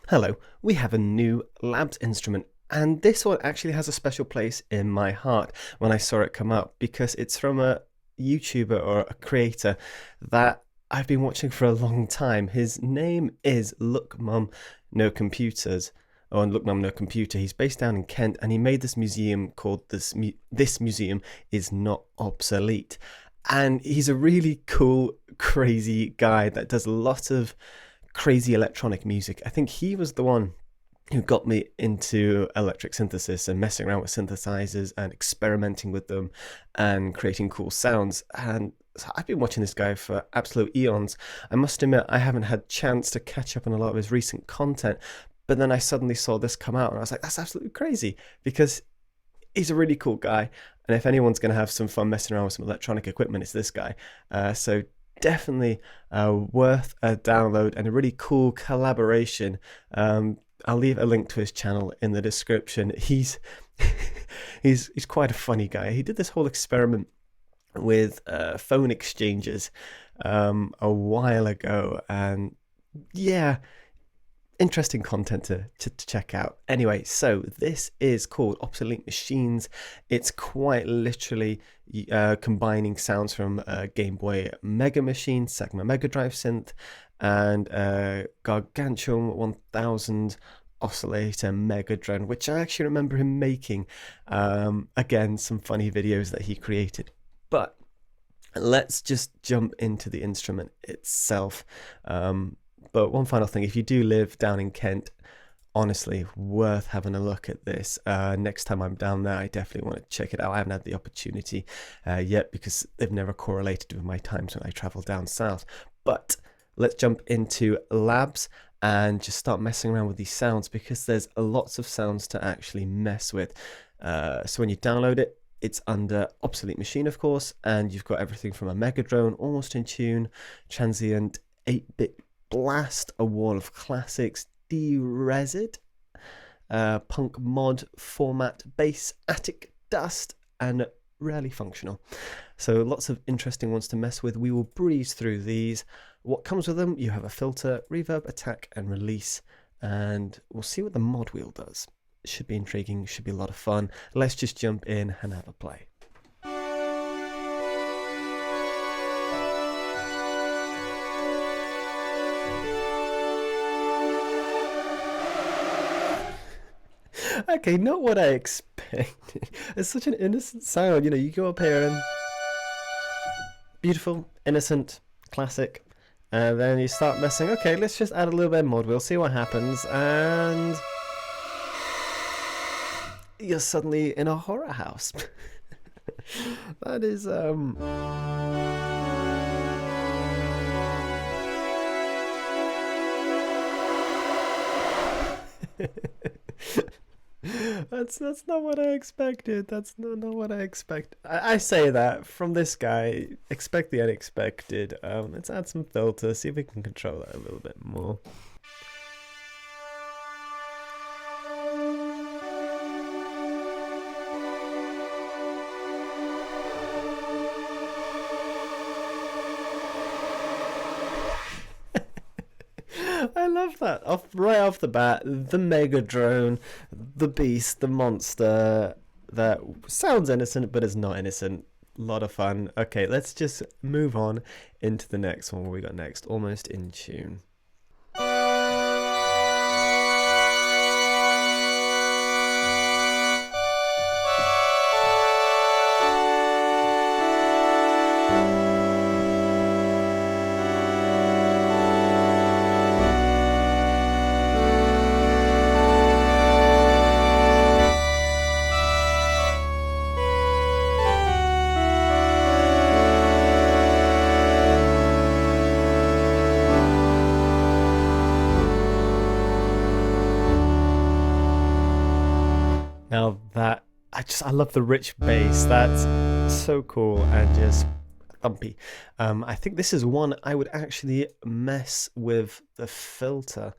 Hello, we have a new Labs instrument, and this one actually has a special place in my heart when I saw it come out because it's from a YouTuber or a creator that I've been watching for a long time. His name is Look Mum No Computers, or Look Mum No Computer. He's based down in Kent, and he made this museum called This Museum Is Not Obsolete. And he's a really cool, crazy guy that does a lot of crazy electronic music. I think he was the one who got me into electric synthesis and messing around with synthesizers and experimenting with them and creating cool sounds. And so I've been watching this guy for absolute eons. I must admit, I haven't had chance to catch up on a lot of his recent content, but then I suddenly saw this come out and I was like, that's absolutely crazy because he's a really cool guy. And if anyone's going to have some fun messing around with some electronic equipment, it's this guy. So definitely worth a download and a really cool collaboration. I'll leave a link to his channel in the description. He's he's quite a funny guy. He did this whole experiment with phone exchanges a while ago, and yeah, interesting content to check out. Anyway, so this is called Obsolete Machines. It's quite literally combining sounds from GameBoy Megamachine, Sega MegaDrive Synth, and gargantuan 1000 oscillator Megadrone, which I actually remember him making. Again, some funny videos that he created. But let's just jump into the instrument itself. But one final thing, if you do live down in Kent, honestly, worth having a look at this. Next time I'm down there, I definitely want to check it out. I haven't had the opportunity yet because they've never correlated with my times when I travel down south. But let's jump into Labs and just start messing around with these sounds because there's lots of sounds to actually mess with. So when you download it, it's under Obsolete Machine, of course, and you've got everything from a Megadrone, almost in tune, transient, 8-bit blast, a wall of classics, Rezzed, punk mod format, bass, attic dust, and rarely functional. So lots of interesting ones to mess with. We will breeze through these. What comes with them? You have a filter, reverb, attack, and release, and we'll see what the mod wheel does. It should be intriguing, should be a lot of fun. Let's just jump in and have a play. Okay, not what I expected. It's such an innocent sound, you know, you go up here and beautiful, innocent, classic, and then you start messing. Okay, let's just add a little bit of mod, we'll see what happens, and you're suddenly in a horror house. That is that's not what I expected. That's not what I expect. I say that from this guy. Expect the unexpected. Let's add some filter. See if we can control that a little bit more. I love that. Right off the bat, the Megadrone, the beast, the monster that sounds innocent but is not innocent. A lot of fun. Okay, let's just move on into the next one. What we got next? Almost in tune. Now that I love the rich bass. That's so cool and just thumpy. I think this is one I would actually mess with the filter.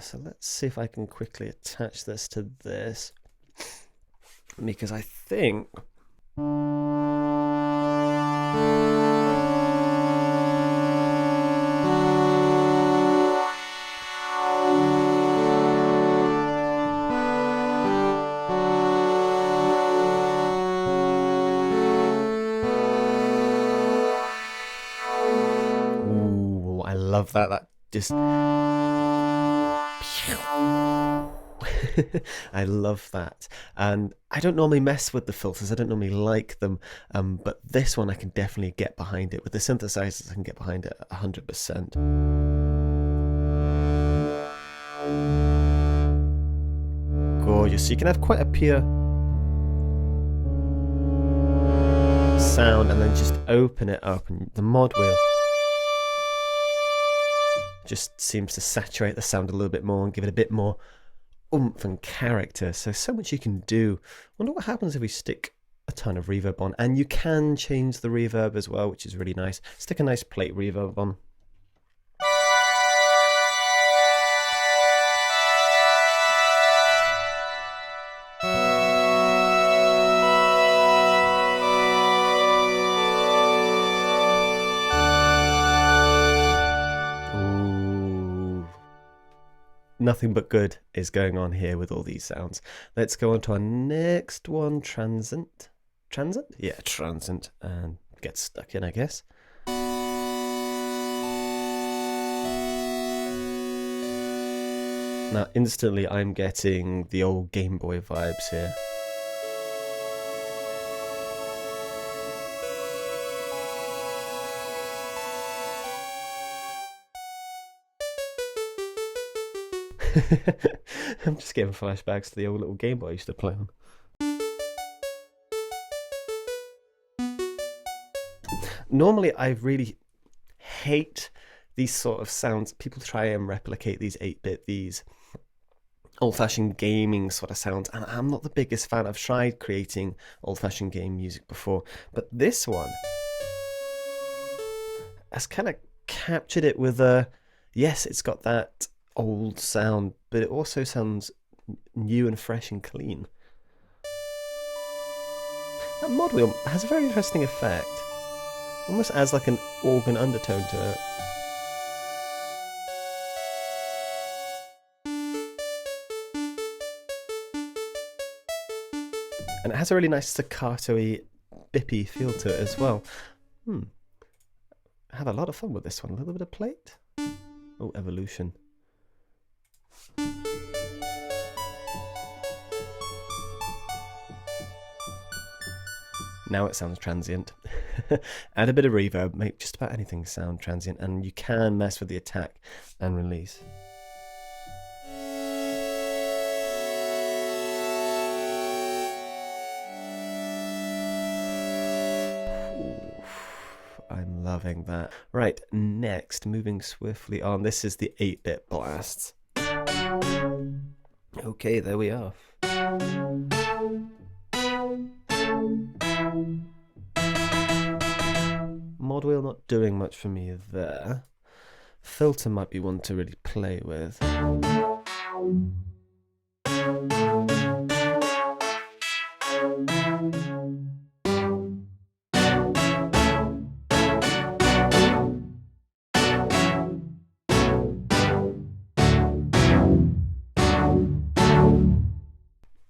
So let's see if I can quickly attach this to this because I think love that. That just I love that. And I don't normally mess with the filters, I don't normally like them, but this one I can definitely get behind it. With the synthesizers I can get behind it 100%. Gorgeous. So you can have quite a pure sound and then just open it up, and the mod wheel just seems to saturate the sound a little bit more and give it a bit more oomph and character. So much you can do. Wonder what happens if we stick a ton of reverb on, and you can change the reverb as well, which is really nice. Stick a nice plate reverb on. Nothing but good is going on here with all these sounds. Let's go on to our next one, Transcend. Transcend? Yeah, Transcend, and get stuck in, I guess. Now, instantly, I'm getting the old Game Boy vibes here. I'm just getting flashbacks to the old little Game Boy I used to play on. Normally, I really hate these sort of sounds. People try and replicate these 8-bit, these old-fashioned gaming sort of sounds, and I'm not the biggest fan. I've tried creating old-fashioned game music before, but this one has kind of captured it with a, yes, it's got that old sound, but it also sounds new and fresh and clean. That mod wheel has a very interesting effect. Almost adds like an organ undertone to it. And it has a really nice staccato-y, bippy feel to it as well. I had a lot of fun with this one. A little bit of plate. Oh, evolution. Now it sounds transient. Add a bit of reverb, make just about anything sound transient, and you can mess with the attack and release. I'm loving that. Right, next, moving swiftly on, this is the 8-bit blasts. Okay, there we are. Mod wheel not doing much for me there. Filter might be one to really play with.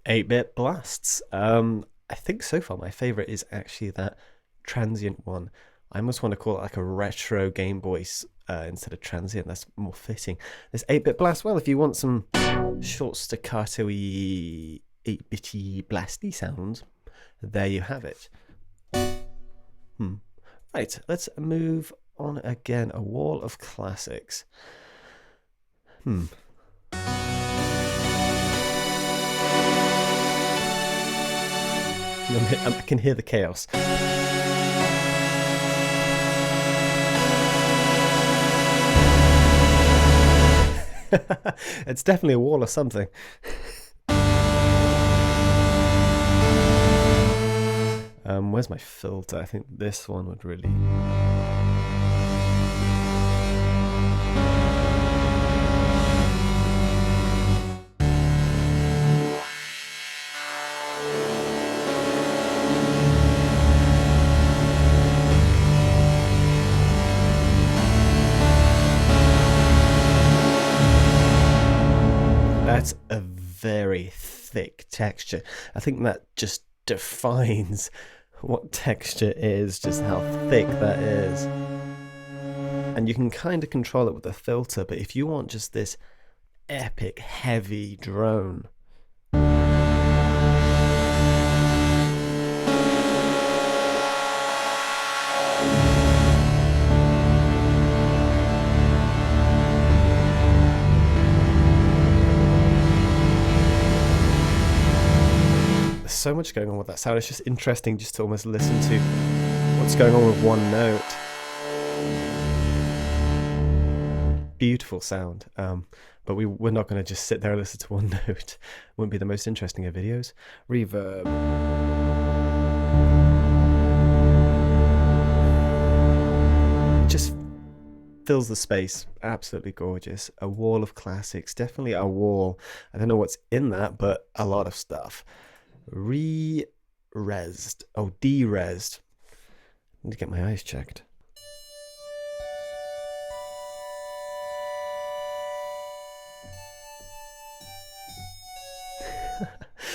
8-bit blasts. I think so far my favourite is actually that transient one. I almost want to call it like a retro Game Boy instead of transient. That's more fitting. This 8-bit blast, well, if you want some short staccato-y 8-bitty blasty sounds, there you have it. Right, let's move on again. A wall of classics. I can hear the chaos. It's definitely a wall or something. Where's my filter? I think this one would really... That's a very thick texture. I think that just defines what texture is, just how thick that is. and you can kind of control it with a filter, but if you want just this epic heavy drone, so much going on with that sound. It's just interesting just to almost listen to what's going on with one note. Beautiful sound, but we're not going to just sit there and listen to one note. Wouldn't be the most interesting of videos. Reverb. Just fills the space. Absolutely gorgeous. A wall of classics. Definitely a wall. I don't know what's in that, but a lot of stuff. Rezzed. Oh, de-rezzed. I need to get my eyes checked.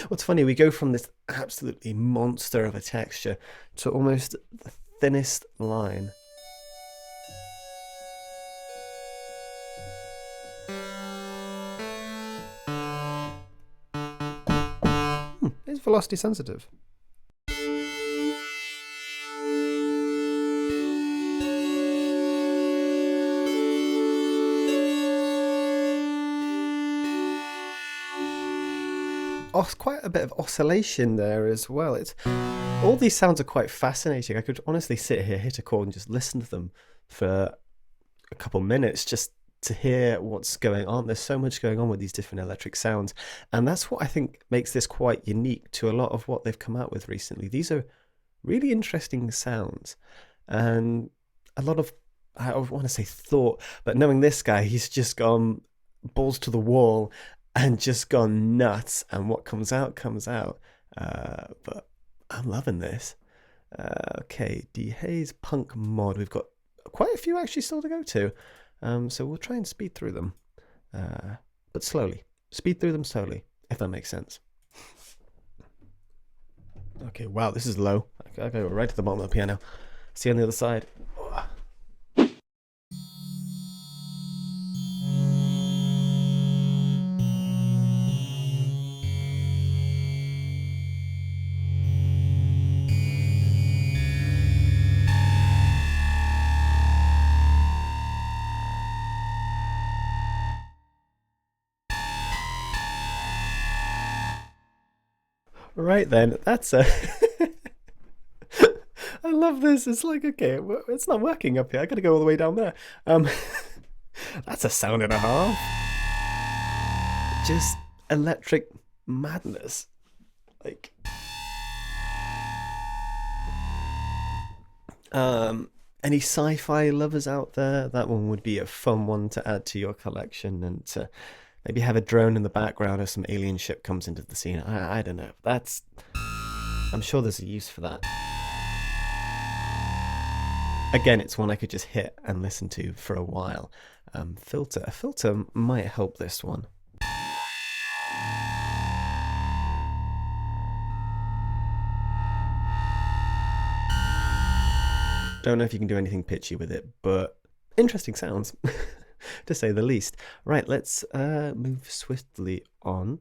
What's funny, we go from this absolutely monster of a texture to almost the thinnest line. It's velocity sensitive. Quite a bit of oscillation there as well. All these sounds are quite fascinating. I could honestly sit here, hit a chord and just listen to them for a couple minutes just to hear what's going on. There's so much going on with these different electric sounds, and that's what I think makes this quite unique to a lot of what they've come out with recently. These are really interesting sounds and a lot of, I want to say thought, but knowing this guy, he's just gone balls to the wall and just gone nuts, and what comes out comes out. But I'm loving this. Okay, Dehaze Punk Mod. We've got quite a few actually still to go to, so we'll try and speed through them, but slowly. Speed through them slowly, if that makes sense. Okay, wow, this is low. I go right to the bottom of the piano. See you on the other side. Right then, that's a... I love this. It's like, okay, it's not working up here. I gotta go all the way down there. That's a sound and a half. Just electric madness. Like... any sci-fi lovers out there, that one would be a fun one to add to your collection, and to maybe have a drone in the background as some alien ship comes into the scene. I don't know. I'm sure there's a use for that. Again, it's one I could just hit and listen to for a while. A filter might help this one. Don't know if you can do anything pitchy with it, but interesting sounds, to say the least. Right, let's move swiftly on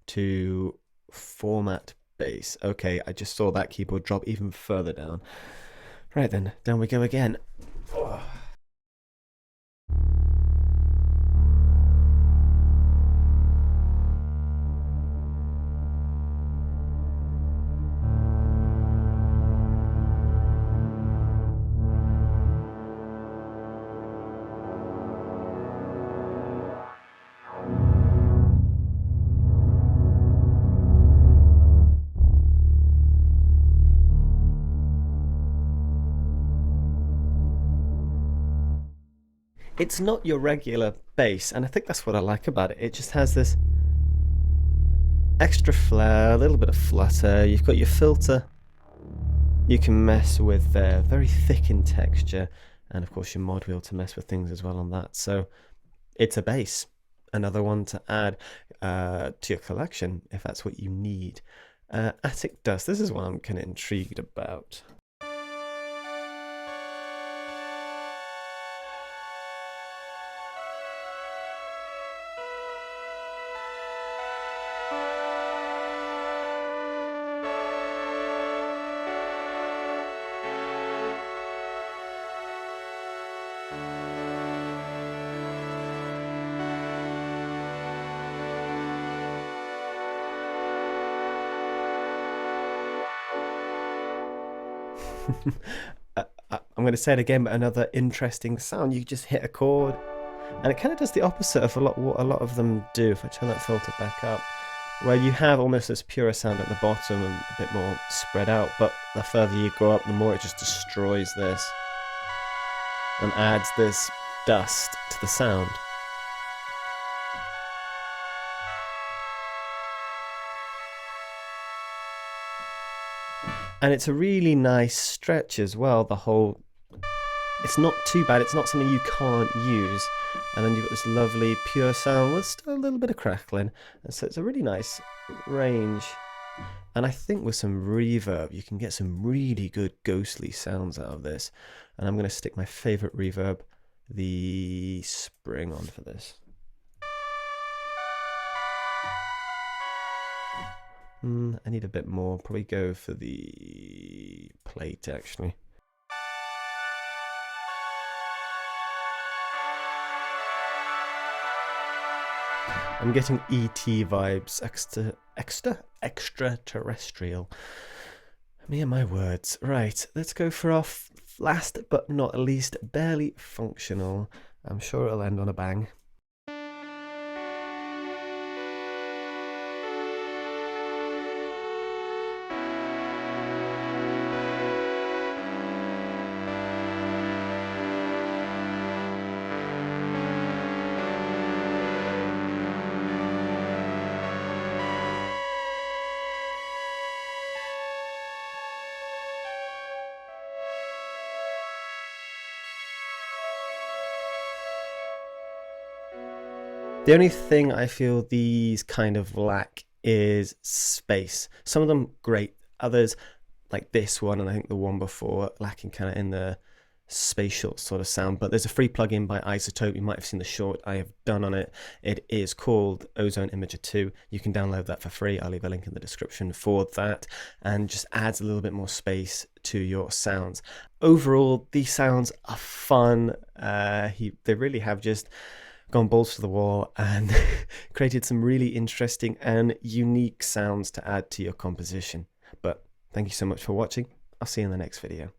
to format bass. Okay, I just saw that keyboard drop even further down. Right then, down we go again. Oh. It's not your regular bass, and I think that's what I like about it. It just has this extra flair, a little bit of flutter. You've got your filter you can mess with, very thick in texture, and of course your mod wheel to mess with things as well on that. So it's a bass, another one to add to your collection if that's what you need. Attic Dust, this is what I'm kind of intrigued about. I'm going to say it again, but another interesting sound. You just hit a chord, and it kind of does the opposite of what a lot of them do. If I turn that filter back up, where you have almost this purer sound at the bottom and a bit more spread out, but the further you go up, the more it just destroys this and adds this dust to the sound. And it's a really nice stretch as well, the whole... It's not too bad, it's not something you can't use. And then you've got this lovely pure sound with still a little bit of crackling. And so it's a really nice range. And I think with some reverb, you can get some really good ghostly sounds out of this. And I'm going to stick my favorite reverb, the spring, on for this. I need a bit more. Probably go for the plate, actually. I'm getting ET vibes, extraterrestrial. Me and my words. Right, let's go for our last but not least, barely functional. I'm sure it'll end on a bang. The only thing I feel these kind of lack is space. Some of them great, others like this one and I think the one before lacking kind of in the spatial sort of sound. But there's a free plugin by iZotope. You might have seen the short I have done on it. It is called Ozone Imager 2. You can download that for free. I'll leave a link in the description for that, and just adds a little bit more space to your sounds. Overall, these sounds are fun. They really have just gone balls to the wall and created some really interesting and unique sounds to add to your composition. But thank you so much for watching. I'll see you in the next video.